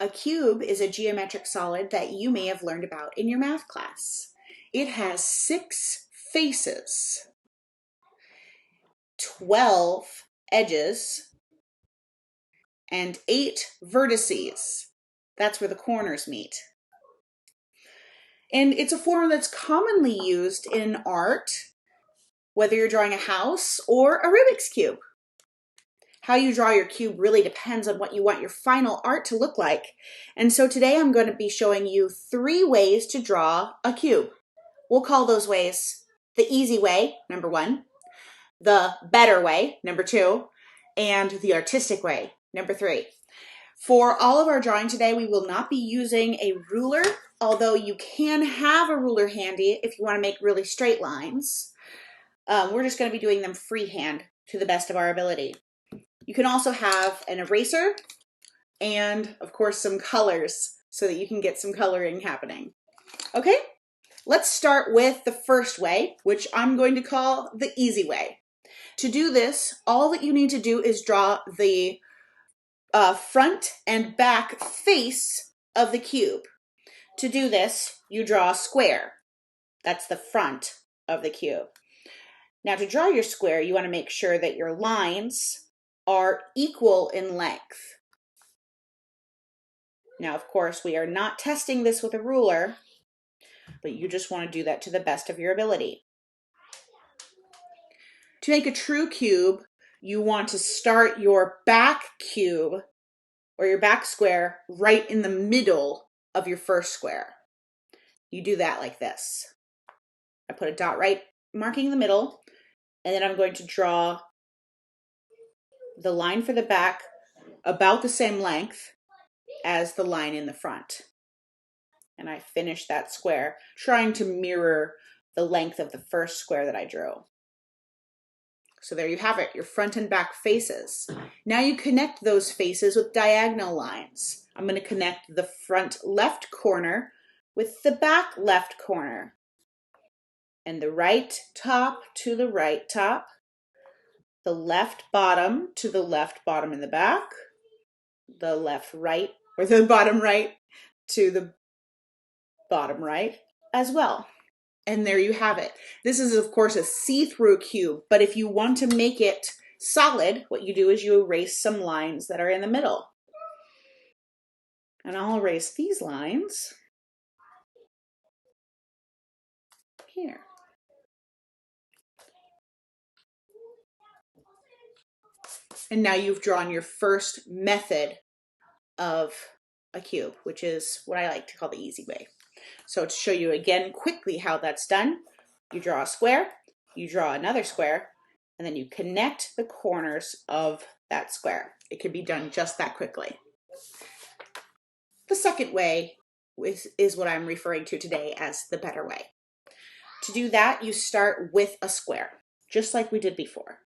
A cube is a geometric solid that you may have learned about in your math class. It has 6 faces, 12 edges, and 8 vertices. That's where the corners meet. And it's a form that's commonly used in art, whether you're drawing a house or a Rubik's Cube. How you draw your cube really depends on what you want your final art to look like. And so today I'm going to be showing you 3 ways to draw a cube. We'll call those ways the easy way, number 1, the better way, number 2, and the artistic way, number 3. For all of our drawing today, we will not be using a ruler, although you can have a ruler handy if you want to make really straight lines. We're just going to be doing them freehand to the best of our ability. You can also have an eraser and, of course, some colors so that you can get some coloring happening. Okay, let's start with the first way, which I'm going to call the easy way. To do this, all that you need to do is draw the front and back face of the cube. To do this, you draw a square. That's the front of the cube. Now, to draw your square, you want to make sure that your lines are equal in length. Now, of course, we are not testing this with a ruler, but you just want to do that to the best of your ability. To make a true cube, you want to start your back cube or your back square right in the middle of your first square. You do that like this. I put a dot right marking the middle, and then I'm going to draw the line for the back about the same length as the line in the front. And I finish that square, trying to mirror the length of the first square that I drew. So there you have it, your front and back faces. Now you connect those faces with diagonal lines. I'm going to connect the front left corner with the back left corner. And the right top to the right top. The left bottom to the left bottom in the back. The left right, or the bottom right to the bottom right as well. And there you have it. This is, of course, a see-through cube, but if you want to make it solid, what you do is you erase some lines that are in the middle. And I'll erase these lines here. And now you've drawn your first method of a cube, which is what I like to call the easy way. So to show you again quickly how that's done, you draw a square, you draw another square, and then you connect the corners of that square. It can be done just that quickly. The second way is what I'm referring to today as the better way. To do that, you start with a square, just like we did before.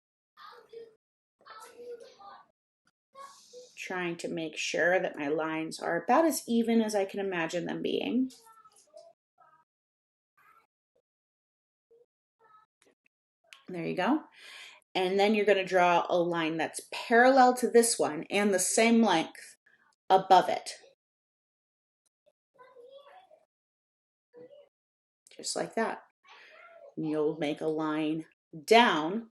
Trying to make sure that my lines are about as even as I can imagine them being. There you go. And then you're going to draw a line that's parallel to this one and the same length above it. Just like that. And you'll make a line down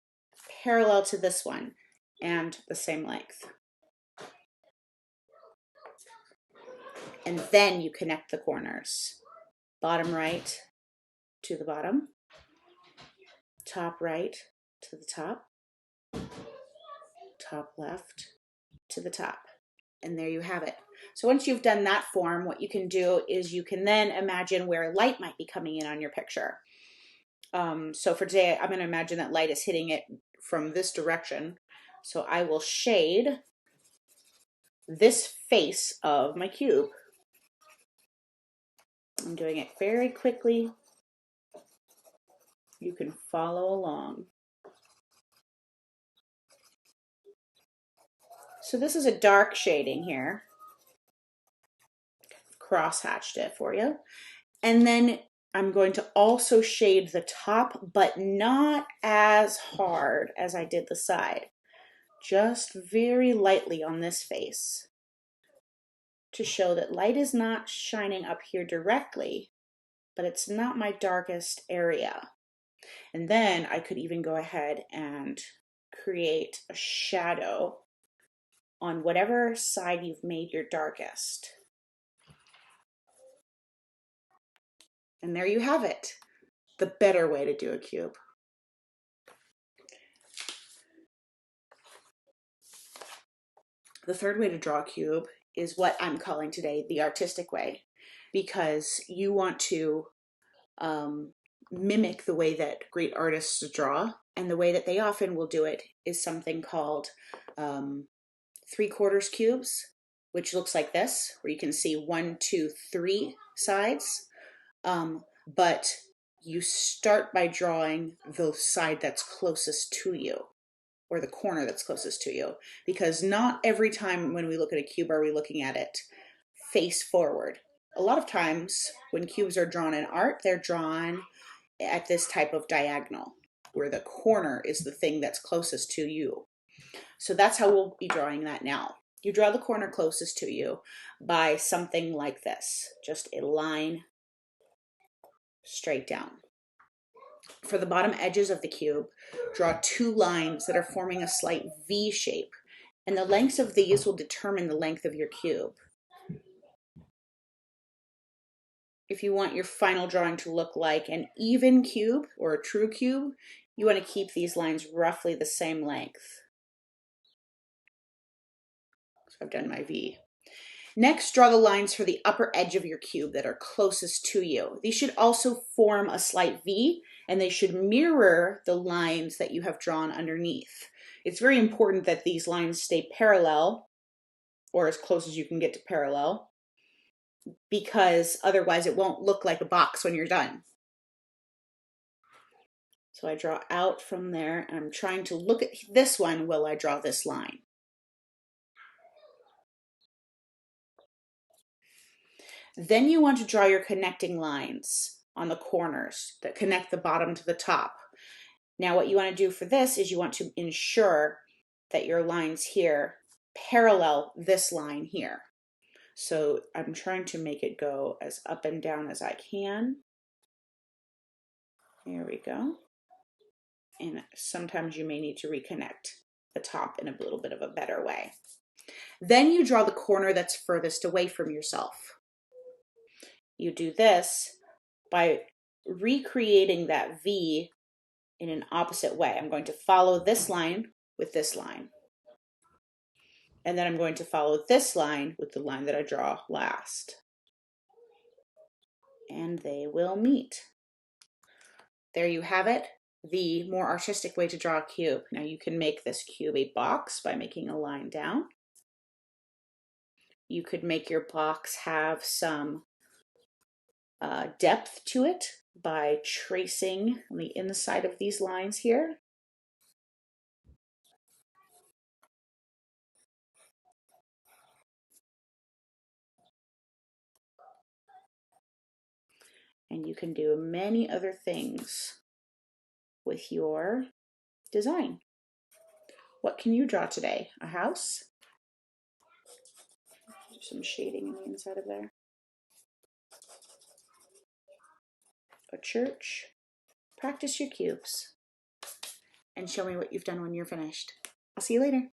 parallel to this one and the same length. And then you connect the corners. Bottom right to the bottom. Top right to the top. Top left to the top. And there you have it. So once you've done that form, what you can do is you can then imagine where light might be coming in on your picture. So for today, I'm going to imagine that light is hitting it from this direction. So I will shade this face of my cube. I'm doing it very quickly. You can follow along. So this is a dark shading here. Cross-hatched it for you. And then I'm going to also shade the top, but not as hard as I did the side. Just very lightly on this face. to show that light is not shining up here directly, but it's not my darkest area. And then I could even go ahead and create a shadow on whatever side you've made your darkest. And there you have it, the better way to do a cube. The third way to draw a cube is what I'm calling today the artistic way, because you want to mimic the way that great artists draw, and the way that they often will do it is something called 3/4 cubes, which looks like this, where you can see 1, 2, 3 sides. But you start by drawing the side that's closest to you, or the corner that's closest to you, because not every time when we look at a cube are we looking at it face forward. A lot of times when cubes are drawn in art, they're drawn at this type of diagonal, where the corner is the thing that's closest to you. So that's how we'll be drawing that now. You draw the corner closest to you by something like this, just a line straight down. For the bottom edges of the cube, draw 2 lines that are forming a slight V shape, and the lengths of these will determine the length of your cube. If you want your final drawing to look like an even cube or a true cube, you want to keep these lines roughly the same length. So I've done my V. Next, draw the lines for the upper edge of your cube that are closest to you. These should also form a slight V, and they should mirror the lines that you have drawn underneath. It's very important that these lines stay parallel, or as close as you can get to parallel, because otherwise it won't look like a box when you're done. So I draw out from there, and I'm trying to look at this one while I draw this line. Then you want to draw your connecting lines on the corners that connect the bottom to the top. Now what you want to do for this is you want to ensure that your lines here parallel this line here. So I'm trying to make it go as up and down as I can. There we go. And sometimes you may need to reconnect the top in a little bit of a better way. Then you draw the corner that's furthest away from yourself. You do this by recreating that V in an opposite way. I'm going to follow this line with this line. And then I'm going to follow this line with the line that I draw last. And they will meet. There you have it, the more artistic way to draw a cube. Now you can make this cube a box by making a line down. You could make your box have some depth to it by tracing on the inside of these lines here. And you can do many other things with your design. What can you draw today? A house? Some shading on the inside of there. A church? Practice your cubes and show me what you've done when you're finished. I'll see you later.